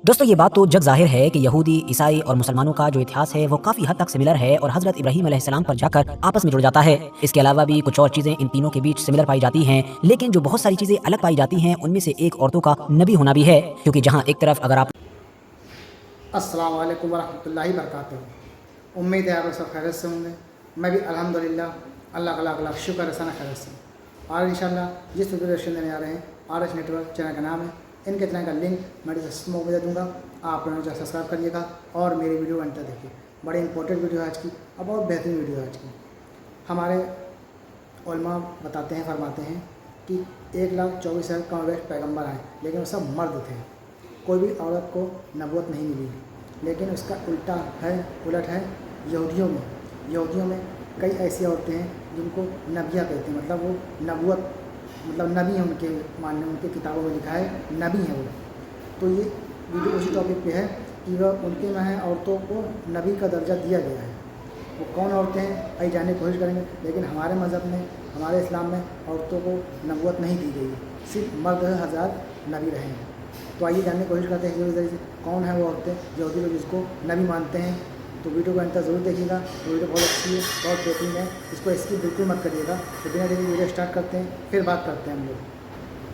दोस्तों ये बात तो जग जाहिर है कि यहूदी, ईसाई और मुसलमानों का जो इतिहास है वो काफी हद तक सिमिलर है और हजरत इब्राहीम अलैहिस्सलाम पर जाकर आपस में जुड़ जाता है। इसके अलावा भी कुछ और चीजें इन तीनों के बीच सिमिलर पाई जाती हैं, लेकिन जो बहुत सारी चीजें अलग पाई जाती हैं उनमें से एक औरतों का नबी होना भी है। क्योंकि जहाँ एक तरफ अगर आप अस्सलामु अलैकुम वरहमतुल्लाहि वबरकातुहू। उम्मीद है आप सब खैरियत से होंगे। मैं भी अल्हम्दुलिल्लाह अल्लाह का लाख शुक्र है खैरियत से। और इंशाल्लाह जिस वीडियो देने आ रहे हैं आर एच नेटवर्क चैनल का नाम है, इनके चैनल का लिंक मैं डिस्क्रिप्शन में दे दूँगा। आप लोग सब्सक्राइब करिएगा और मेरी वीडियो अंत तक देखिए। बड़ी इंपॉर्टेंट वीडियो है आज की और बहुत बेहतरीन वीडियो है आज की। हमारे उलमा बताते हैं, फरमाते हैं कि 1,24,000 कम वेश पैगम्बर आए, लेकिन वो सब मर्द थे। कोई भी औरत को नबूवत नहीं मिली। लेकिन उसका उलट है यहूदियों में कई ऐसी औरतें हैं जिनको नबिया कहते हैं। मतलब वो नबूवत नबी है, उनके मानने उनके किताबों में लिखा है नबी है वो। तो ये वीडियो उसी टॉपिक पे है कि वह उनके में है औरतों को नबी का दर्जा दिया गया है। वो कौन औरतें हैं आइए जानने की कोशिश करेंगे। लेकिन हमारे मज़हब में, हमारे इस्लाम में औरतों को नबूवत नहीं दी गई, सिर्फ मर्द हज़ार नबी रहे हैं। तो आइए जानने की कोशिश करते हैं कि कौन है वो औरतें यहूदी लोग जिसको नबी मानते हैं। तो वीडियो को अंत तक ज़रूर देखिएगा। वीडियो बहुत अच्छी है, बहुत बेहतरीन है, इसको स्किप बिल्कुल मत करिएगा। तो बिना देरी वीडियो स्टार्ट करते हैं, फिर बात करते हैं हम लोग।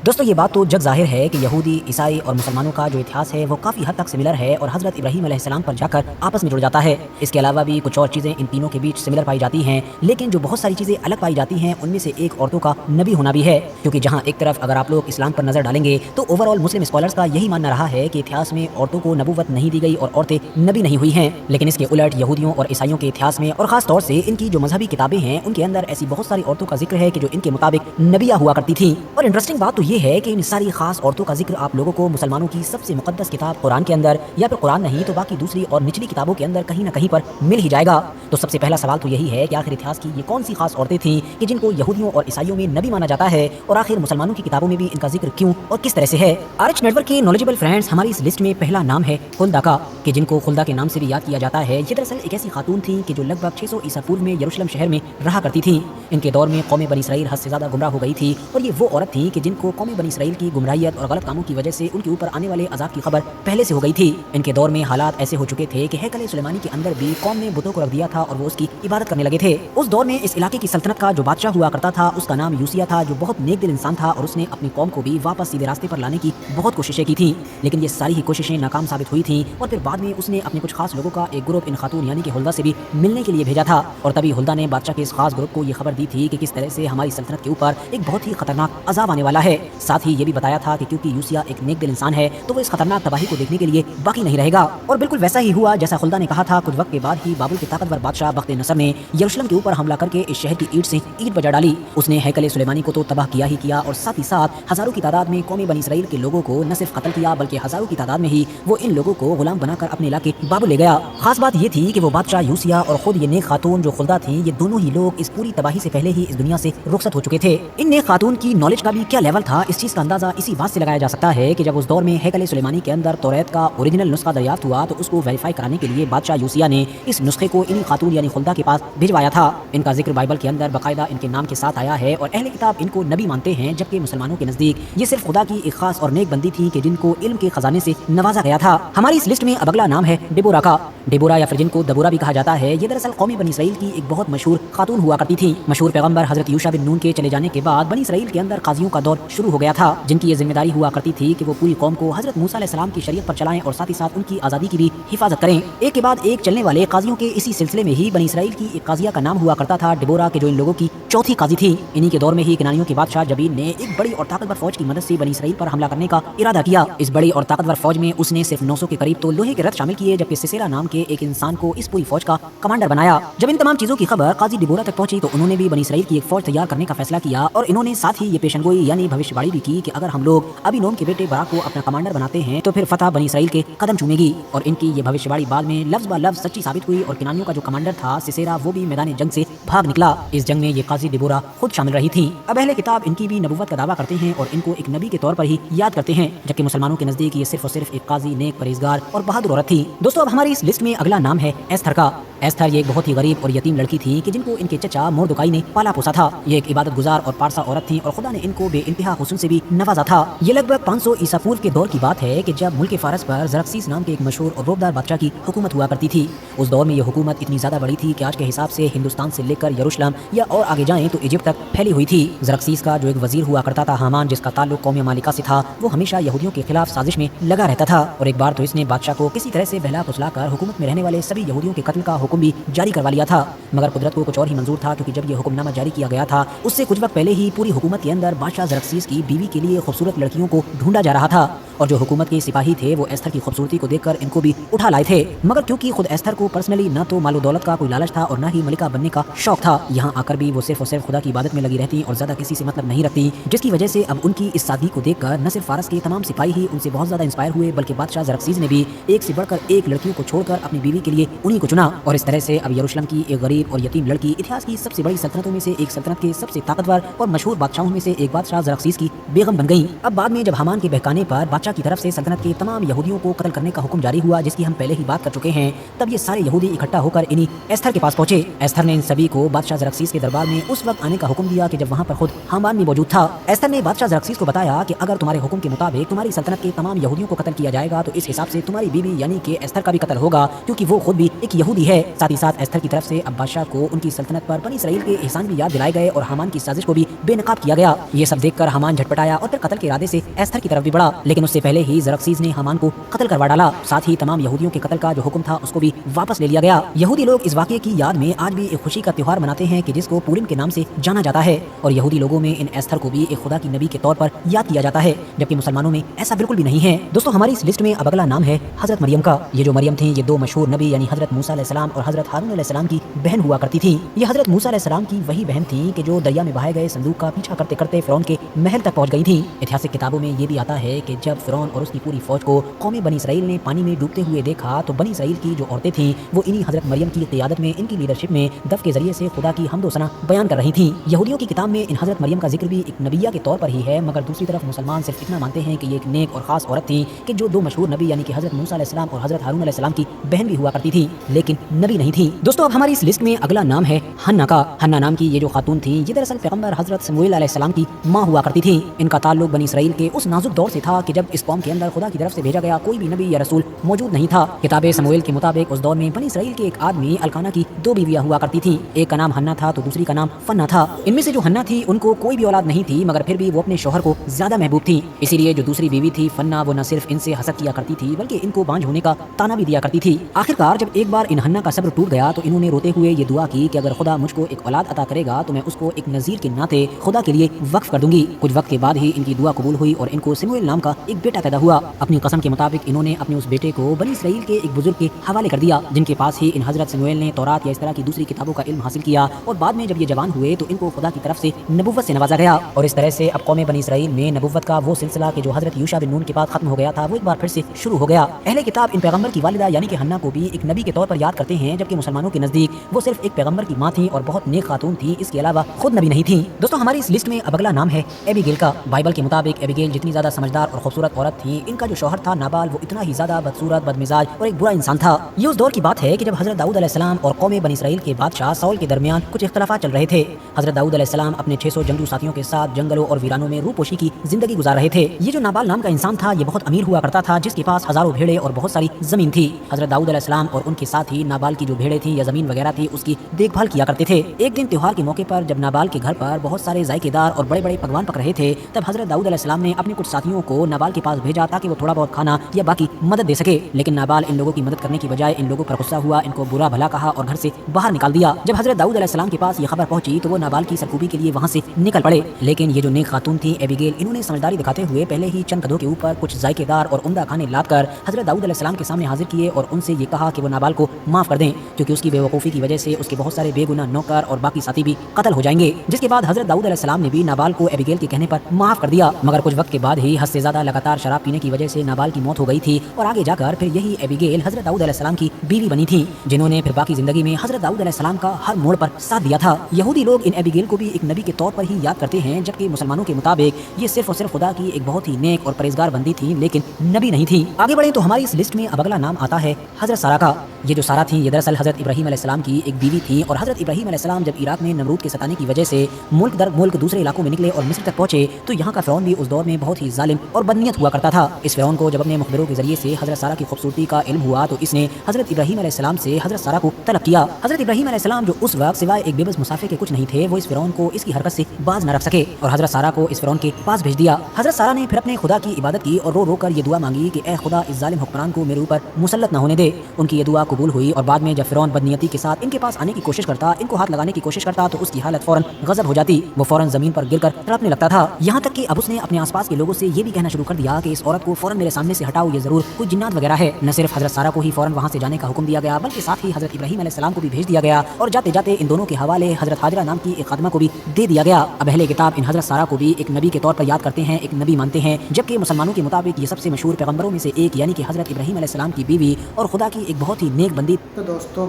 दोस्तों ये बात तो जग जाहिर है कि यहूदी, ईसाई और मुसलमानों का जो इतिहास है वो काफी हद तक सिमिलर है और हजरत इब्राहीम अलैहिस्सलाम पर जाकर आपस में जुड़ जाता है। इसके अलावा भी कुछ और चीजें इन तीनों के बीच सिमिलर पाई जाती हैं, लेकिन जो बहुत सारी चीजें अलग पाई जाती हैं उनमें से एक औरतों का नबी होना भी है। क्योंकि जहाँ एक तरफ अगर आप लोग इस्लाम पर नजर डालेंगे तो ओवरऑल मुस्लिम स्कॉलर्स का यही मानना रहा है कि इतिहास में औरतों को नबूवत नहीं दी गई और औरतें नबी नहीं हुई हैं। लेकिन इसके उलट यहूदियों और ईसाइयों के इतिहास में और खास तौर से इनकी जो मजहबी किताबें हैं उनके अंदर ऐसी बहुत सारी औरतों का जिक्र है कि जो इनके मुताबिक नबिया हुआ करती थी। और इंटरेस्टिंग बात तो ये है कि इन सारी खास औरतों का जिक्र आप लोगों को मुसलमानों की सबसे मुकद्दस किताब कुरान के अंदर या फिर कुरान नहीं तो बाकी दूसरी और निचली किताबों के अंदर कहीं ना कहीं पर मिल ही जाएगा। तो सबसे पहला सवाल तो यही है कि आखिर इतिहास की ये कौन सी खास औरतें थीं कि जिनको यहूदियों और ईसाइयों में नबी माना जाता है और आखिर मुसलमानों की किताबों में भी इनका जिक्र क्यों और किस तरह से है। आरएच नेटवर्क के नॉलेजेबल फ्रेंड्स, हमारी इस लिस्ट में पहला नाम है खुल्दा का, कि जिनको खुल्दा के नाम से भी याद किया जाता है। ये दरअसल एक ऐसी खातून थी कि जो लगभग 600 ईसा पूर्व में यरूशलेम शहर में रहा करती थी। इनके दौर में कौम बनी इसराइल हद से ज्यादा गुमराह हो गई थी और ये वो औरत थी कि जिनको कौम बनी इसराइल की गुमराहियत और गलत कामों की वजह से उनके ऊपर आने वाले अजाब की खबर पहले से हो गई थी। इनके दौर में हालात ऐसे हो चुके थे कि हैकल सुलेमानी के अंदर भी कौम ने बुतों को रख दिया था और वो उसकी इबादत करने लगे थे। उस दौर में इस इलाके की सल्तनत का जो बादशाह हुआ करता था उसका नाम यूसिया था, जो बहुत नेक दिल इंसान था और उसने अपनी कौम को भी वापस सीधे रास्ते पर लाने की बहुत कोशिशें की थी। लेकिन ये सारी ही कोशिशें नाकाम साबित हुई थी और फिर बाद में उसने अपने कुछ खास लोगों का एक ग्रुप इन खातून यानी कि हुल्दा से भी मिलने के लिए भेजा था। और तभी हुल्दा ने बादशाह के इस खास ग्रुप को ये खबर दी थी कि किस तरह से हमारी सल्तनत के ऊपर एक बहुत ही खतरनाक अजाब आने वाला है। साथ ही ये भी बताया था कि क्योंकि यूसिया एक नेक दिल इंसान है तो वो इस खतरनाक तबाही को देखने के लिए बाकी नहीं रहेगा। और बिल्कुल वैसा ही हुआ जैसा खुल्दा ने कहा था। कुछ वक्त के बाद ही बाबुल के ताकतवर बादशाह बख्त नसर ने यरूशलेम के ऊपर हमला करके इस शहर की ईंट से ईंट बजा डाली। उसने हैकल सुलेमानी को तो तबाह किया ही किया और साथ ही साथ हजारों की तादाद में कौमी बनी इसराइल के लोगों को न सिर्फ कत्ल किया बल्कि हजारों की तादाद में ही वो इन लोगों को गुलाम बनाकर अपने इलाके बाबुल ले गया। खास बात ये थी कि वो बादशाह यूसिया और खुद ये नेक खातून जो खुल्दा थी, ये दोनों ही लोग इस पूरी तबाही से पहले ही इस दुनिया से रुखसत हो चुके थे। इन नेक खातून की नॉलेज का भी क्या लेवल था, इस चीज का अंदाजा इसी बात से लगाया जा सकता है कि जब उस दौर में हैकल सुलेमानी के अंदर तौरात का ओरिजिनल नुस्खा दरियाफ्त हुआ तो उसको वेरीफाई कराने के लिए बादशाह यूसिया ने इस नुस्खे को इन्हीं खातून यानी खुल्दा के पास भिजवाया था। इनका जिक्र बाइबल के अंदर बाकायदा इनके नाम के साथ आया है और अहले किताब इनको नबी मानते हैं, जबकि मुसलमानों के नजदीक ये सिर्फ खुदा की एक खास और नेक बंदी थी कि जिनको इल्म के खजाने से नवाजा गया था। हमारी इस लिस्ट में अब अगला नाम है डेबोरा का। डेबोरा या फिर जिनको दबोरा भी कहा जाता है, ये दरअसल कौमी बनी इसराइल की एक बहुत मशहूर खातून हुआ करती थी। मशहूर पैगंबर हजरत यूशा बिन नून के चले जाने के बाद बनी इसराइल के अंदर काजियों का दौर शुरू हो गया था, जिनकी ये जिम्मेदारी हुआ करती थी कि वो पूरी कौम को हजरत मूसा अलैहिस्सलाम की शरीयत पर चलाएं और साथ ही साथ उनकी आजादी की भी हिफाजत करें। एक के बाद एक चलने वाले काजियों के इसी सिलसिले में ही बनी इसराइल की एक काजिया का नाम हुआ करता था डेबोरा, के जो इन लोगों की चौथी काजी थी। इन्हीं के दौर में ही किनानियों के बादशाह जबीन ने एक बड़ी और ताकतवर फौज की मदद से बनी इसराइल पर हमला करने का इरादा किया। इस बड़ी और ताकतवर फौज में उसने सिर्फ 900 के करीब तो लोहे के रथ शामिल किए, जबकि सिसेरा नाम के एक इंसान को इस पूरी फौज का कमांडर बनाया। जब इन तमाम चीजों की खबर काजी डेबोरा तक पहुंची तो उन्होंने भी बनी इसराइल की एक फौज तैयार करने का फैसला किया और इन्होंने साथ ही ये पेशनगोई यानी भविष्यवाणी भी की कि अगर हम लोग अबीनोम के बेटे बराक को अपना कमांडर बनाते हैं तो फिर फतह बनी इसराइल के कदम चूमेगी। और इनकी ये भविष्यवाणी बाद में लफ्ज ब लफ्ज सच्ची साबित हुई और किनानियों का जो कमांडर था सिसेरा वो भी मैदान जंग से भाग निकला। इस जंग में ये काजी डेबोरा खुद शामिल रही थी। अब अहले किताब इनकी भी नबूवत का दावा करते हैं और इनको एक नबी के तौर पर ही याद करते हैं, जबकि मुसलमानों के नजदीक ये सिर्फ और सिर्फ एक काजी, नेक, परहेजगार और बहादुर औरत थी। दोस्तों अब हमारी इस लिस्ट में अगला नाम है एस्थर का। एस्थर ये एक बहुत ही गरीब और यतीम लड़की थी कि जिनको इनके चचा मोर्दकाई ने पाला पोसा था। ये एक इबादत गुजार और पारसा औरत थी और खुदा ने इनको बेइंतहा हुस्न से भी नवाजा था। ये लगभग 500 ईसा पूर्व के दौर की बात है कि जब मुल्क फारस पर ज़रक्सीस नाम के एक मशहूर और रोबदार बादशाह की हुकूमत हुआ करती थी। उस दौर में यह हुकूमत इतनी ज़्यादा बड़ी थी कि आज के हिसाब से हिंदुस्तान से लेकर यरूशलेम या और आगे जाएं तो इजिप्ट तक फैली हुई थी। ज़रक्सीस का जो एक वजीर हुआ करता था हामान, जिसका ताल्लुक कौम मालिका से था, वो हमेशा यहूदियों के खिलाफ साजिश में लगा रहता था। और एक बार तो इसने बादशाह को किसी तरह से बहला फुसला कर हुकूमत में रहने वाले सभी यहूदियों के कत्ल का हुक्म भी जारी करवा लिया था। मगर कुदरत को कुछ और ही मंजूर था, क्योंकि जब यह हुक्मनामा जारी किया गया था उससे कुछ वक्त पहले ही पूरी हुकूमत के अंदर बादशाह ज़रक्सीस की बीवी के लिए खूबसूरत लड़कियों को ढूंढा जा रहा था। और जो हुकूमत के सिपाही थे वो एस्थर की खूबसूरती को देखकर इनको भी उठा लाए थे। मगर क्योंकि खुद एस्थर को पर्सनली न तो मालो दौलत का कोई लालच था और न ही मलिका बनने का शौक था, यहाँ आकर भी वो सिर्फ और सिर्फ खुदा की इबादत में लगी रहती और ज्यादा किसी से मतलब नहीं रखती, जिसकी वजह से अब उनकी इस सादगी को देखकर न सिर्फ फारस के तमाम सिपाही ही उनसे बहुत ज्यादा इंस्पायर हुए, बल्कि बादशाह ज़रक्सीस ने भी एक से बढ़कर एक लड़कियों को छोड़कर अपनी बीवी के लिए उन्हीं को चुना। और इस तरह से अब यरूशलेम की एक गरीब और यतीम लड़की इतिहास की सबसे बड़ी सल्तनतों में से एक सल्तनत के सबसे ताकतवर और मशहूर बादशाहों में से एक बादशाह ज़रक्सीस की बेगम बन गई। अब बाद में जब हामान के बहकाने पर बादशाह की तरफ से सल्तनत के तमाम यहूदियों को कत्ल करने का हुक्म जारी हुआ, जिसकी हम पहले ही बात कर चुके हैं, तब ये सारे यहूदी इकट्ठा होकर इन्हीं एस्थर के पास पहुंचे। एस्थर ने इन सभी को बादशाह ज़रक्सीस के दरबार में उस वक्त आने का हुक्म दिया कि जब वहां पर खुद हामान भी मौजूद था। एस्थर ने बादशाह ज़रक्सीस को बताया कि अगर तुम्हारे हुक्म के मुताबिक तुम्हारी सल्तनत के तमाम यहूदियों को कत्ल किया जाएगा तो इस हिसाब से तुम्हारी बीवी यानी कि एस्थर का भी कत्ल होगा, क्योंकि वो खुद भी एक यहूदी है। साथ ही साथ एस्थर की तरफ से अब बादशाह को उनकी सल्तनत पर बनी इसराइल के एहसान भी याद दिलाए गए और हामान की साजिश को भी बेनकाब किया गया। ये सब देखकर हामान झटपटाया और फिर कत्ल के इरादे से एस्थर की तरफ भी बढ़ा, लेकिन उससे पहले ही ज़रक्सीस ने हामान को कत्ल करवा डाला। साथ ही तमाम यहूदियों के कत्ल का जो हुक्म था उसको भी वापस ले लिया गया। यहूदी लोग इस वाक़ये की याद में आज भी एक खुशी का त्योहार मनाते हैं कि जिसको पूरिम के नाम से जाना जाता है। और यहूदी लोगों में इन एस्थर को भी एक खुदा की नबी के तौर पर याद किया जाता है, जबकि मुसलमानों में ऐसा बिल्कुल भी नहीं है। दोस्तों, हमारी इस लिस्ट में अब अगला नाम है हजरत मरियम का। ये जो मरियम थी ये दो मशहूर नबी यानी हजरत मूसा अलैहिस्सलाम और हजरत हारून अलैहिस्सलाम की बहन हुआ करती थी। ये हजरत मूसा अलैहिस्सलाम की वही बहन थी कि जो दरिया में बहाए गए संदूक का पीछा करते करते फिरौन के महल तक पहुंच गई थी। ऐतिहासिक किताबों में ये भी आता है कि जब फिरौन और उसकी पूरी फौज को कौम बनी इसराइल ने पानी में डूबते हुए देखा तो बनी इसराइल की जो औरतें थीं वो इन्हीं हजरत मरियम की क़ियादत में, इनकी लीडरशिप में दफ के जरिए से खुदा की हम्द व सना बयान कर रही थीं। यहूदियों की किताब में इन हजरत मरियम का जिक्र भी एक नबिया के तौर पर ही है, मगर दूसरी तरफ मुसलमान सिर्फ इतना मानते हैं कि ये एक नेक और खास औरत थी कि जो दो मशहूर नबी यानी कि हजरत मूसा अलैहिस्सलाम और हजरत हारून अलैहिस्सलाम की बहन भी हुआ करती थी, लेकिन नबी नहीं थी। दोस्तों, अब हमारी इस लिस्ट में अगला नाम है हन्ना का। हन्ना नाम की ये जो खातून थी ये दरअसल पैगंबर हजरत शमूएल अलैहिस्सलाम की माँ हुआ करती थी। इनका ताल्लुक बनी इसराइल के उस नाजुक दौर से था कि जब इस कौम के अंदर खुदा की तरफ से भेजा गया कोई भी नबी या रसूल मौजूद नहीं था। किताब शमूएल के मुताबिक उस दौर में बनी इसराइल के एक आदमी अलकाना की दो बीवियां हुआ करती थी। एक का नाम हन्ना था तो दूसरी का नाम फन्ना था। इनमें से जो हन्ना थी उनको कोई भी औलाद नहीं थी, मगर फिर भी वो अपने शौहर को ज्यादा महबूब थी। इसीलिए जो दूसरी बीवी थी फन्ना, वो न सिर्फ इनसे हसद किया करती थी बल्कि इनको बांझ होने का ताना भी दिया करती थी। आखिरकार जब एक बार इन हन्ना का सब्र टूट गया तो इन्होंने रोते हुए ये दुआ की कि अगर खुदा मुझको एक औलाद अता करेगा तो मैं उसको एक नज़ीर के नाते खुदा के लिए वक्फ कर दूंगी। कुछ वक्त के बाद ही इनकी दुआ कबूल हुई और इनको शमूएल नाम का एक बेटा पैदा हुआ। अपनी कसम के मुताबिक इन्होंने अपने उस बेटे को बनी इसराइल के एक बुजुर्ग के हवाले कर दिया, जिनके पास ही इन हजरत शमूएल ने तौरात या इस तरह की दूसरी किताबों का इल्म हासिल किया। और बाद में जब ये जवान हुए तो इनको खुदा की तरफ से नबुव्वत से नवाजा गया। और इस तरह से अब कौम बनी इसराइल में नबुव्वत का वो सिलसिला कि जो हजरत यूशा बिन नून के बाद खत्म हो गया था वो एक बार फिर से शुरू हो गया। अहले किताब इन पैगंबर की वालिदा यानी कि हन्ना को भी एक नबी के तौर पर याद करते हैं, जबकि मुसलमानों के नजदीक वो सिर्फ एक पैगंबर की माँ थी और बहुत नेक खातून थी, इसके अलावा खुद नबी नहीं थी। दोस्तों, हमारी इस लिस्ट में अब अगला नाम है एबीगेल का। बाइबल के मुताबिक एबीगेल जितनी ज्यादा समझदार और खूबसूरत औरत थी, इनका जो शौहर था नाबाल वो इतना ही ज्यादा बदसूरत, बदमिजाज और एक बुरा इंसान था। ये उस दौर की बात है कि जब हजरत दाऊद अलैहिस्सलाम और कौम बनी इसराइल के बादशाह साउल के दरमियान कुछ इख्तलाफात चल रहे थे। हजरत दाऊद अलैहिस्सलाम अपने 600 जंगजू साथियों के साथ जंगलों और वीरानों में रूपोशी की जिंदगी गुजार रहे थे। ये जो नाबाल नाम का इंसान था ये बहुत अमीर हुआ करता था, जिसके पास हजारों भेड़े और बहुत सारी जमीन थी। हजरत दाऊद अलैहिस्सलाम और उनके साथ ही नाबाल की जो भेड़े थी या जमीन वगैरह थी उसकी देखभाल किया करते थे। एक दिन त्योहार के मौके पर जब नाबाल के घर पर बहुत सारे जायकेदार और बड़े बड़े पकवान पक रहे थे, तब हजरत दाऊद अलैहिस्सलाम ने अपने कुछ साथियों को नाबाल के पास भेजा ताकि वो थोड़ा बहुत खाना या बाकी मदद दे सके। लेकिन नाबाल इन लोगों की मदद करने की बजाय इन लोगों पर गुस्सा हुआ, इनको बुरा भला कहा और घर से बाहर निकाल दिया। जब हजरत दाऊद अलैहिस्सलाम के पास ये खबर पहुंची तो वो नाबाल की सरकूबी के लिए वहां से निकल पड़े। लेकिन ये जो नेक खातून थी एबीगेल, इन्होंने समझदारी दिखाते हुए पहले ही चंद गधों के ऊपर कुछ जायकेदार और उम्दा खाने लाद कर हजरत दाऊद अलैहिस्सलाम के सामने हाजिर किए और उनसे ये कहा कि वो नाबाल को माफ कर दें, क्योंकि उसकी बेवकूफ़ी की वजह से उसके बहुत सारे बेगुनाह नौकर और बाकी साथी भी कत्ल हो जाएंगे। जिसके बाद हजरत दाऊद अलैहिस्सलाम ने भी नाबाल को एबीगेल के कहने पर माफ कर दिया। मगर कुछ वक्त के बाद ही हद से ज्यादा लगातार शराब पीने की वजह से नाबाल की मौत हो गई थी और आगे जाकर फिर यही एबीगेल हजरत दाऊद अलैहिस्सलाम की बीवी बनी थी, जिन्होंने फिर बाकी जिंदगी में हजरत दाऊद अलैहिस्सलाम का हर मोड़ पर साथ दिया था। यहूदी लोग इन एबीगेल को भी एक नबी के तौर पर ही याद करते हैं, जबकि मुसलमानों के मुताबिक ये सिर्फ और सिर्फ खुदा की एक बहुत ही नेक और परहेजगार बंदी थी, लेकिन नबी नहीं थी। आगे बढ़े तो हमारी इस लिस्ट में अब अगला नाम आता है हजरत सारा का। یہ جو سارا تھیں یہ دراصل حضرت ابراہیم علیہ السلام کی ایک بیوی تھیں، اور حضرت ابراہیم علیہ السلام جب عراق میں نمرود کے ستانے کی وجہ سے ملک در ملک دوسرے علاقوں میں نکلے اور مصر تک پہنچے تو یہاں کا فرعون بھی اس دور میں بہت ہی ظالم اور بدنیت ہوا کرتا تھا۔ اس فرعون کو جب اپنے مخبروں کے ذریعے سے حضرت سارہ کی خوبصورتی کا علم ہوا تو اس نے حضرت ابراہیم علیہ السلام سے حضرت سارہ کو طلب کیا۔ حضرت ابراہیم علیہ السلام جو اس وقت سوائے ایک بے بس مسافر کے کچھ نہیں تھے، وہ اس فرعون کو اس کی حرکت سے باز نہ رکھ سکے اور حضرت سارہ کو اس فرعون کے پاس بھیج دیا۔ حضرت سارہ نے پھر اپنے خدا کی عبادت کی اور رو رو کر یہ دعا مانگی کہ اے خدا اس ظالم حکمران کو میرے اوپر مسلط نہ ہونے دے۔ ان کی یہ دعا قبول ہوئی اور بعد میں جب فرعون بدنیتی کے ساتھ ان کے پاس آنے کی کوشش کرتا، ان کو ہاتھ لگانے کی کوشش کرتا تو اس کی حالت فوراً غضب ہو جاتی، وہ فوراً زمین پر گر کر تڑپنے لگتا تھا، یہاں تک کہ اب اس نے اپنے آس پاس کے لوگوں سے یہ بھی کہنا شروع کر دیا کہ اس عورت کو فوراً میرے سامنے سے ہٹاؤ، یہ ضرور کوئی جنات وغیرہ ہے۔ نہ صرف حضرت سارہ کو ہی فوراً وہاں سے جانے کا حکم دیا گیا بلکہ ساتھ ہی حضرت ابراہیم علیہ السلام کو بھی بھیج دیا گیا اور جاتے جاتے ان دونوں کے حوالے حضرت ہاجرہ نام کی ایک خادمہ کو بھی دے دیا گیا۔ اب اہل کتاب ان حضرت سارہ کو بھی ایک نبی کے طور پر یاد کرتے ہیں، ایک نبی مانتے ہیں، جبکہ مسلمانوں کے مطابق یہ سب سے مشہور پیغمبروں میں سے ایک یعنی کہ حضرت ابراہیم علیہ السلام کی بیوی اور خدا کی ایک بہت ہی نیک بندی۔ تو دوستو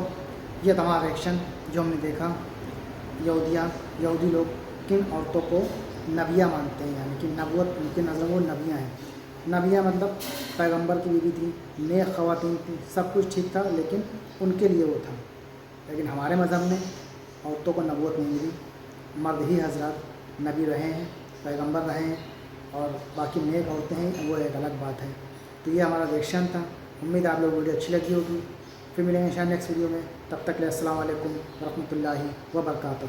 یہ تمام ریئیکشن جو ہم نے دیکھا، یہودی لوگ کن عورتوں کو نبیہ مانتے ہیں، یعنی کہ نبوت ان کی نظر وہ نبیہ ہیں۔ نبیہ مطلب پیغمبر کی بیوی تھی، نیک خواتین تھیں، سب کچھ ٹھیک تھا لیکن ان کے لیے وہ تھا۔ لیکن ہمارے مذہب میں عورتوں کو نبوت نہیں ملی، مرد ہی حضرات نبی رہے ہیں، پیغمبر رہے ہیں، اور باقی نیک عورتیں ہیں وہ ایک الگ بات ہے۔ تو یہ ہمارا ریئیکشن تھا، امید آپ لوگوں کو ویڈیو اچھی لگی ہوگی۔ پھر ملیں گے انشاءاللہ نیکسٹ ویڈیو میں، تب تک کے لیے السلام علیکم ورحمۃ اللہ وبرکاتہ۔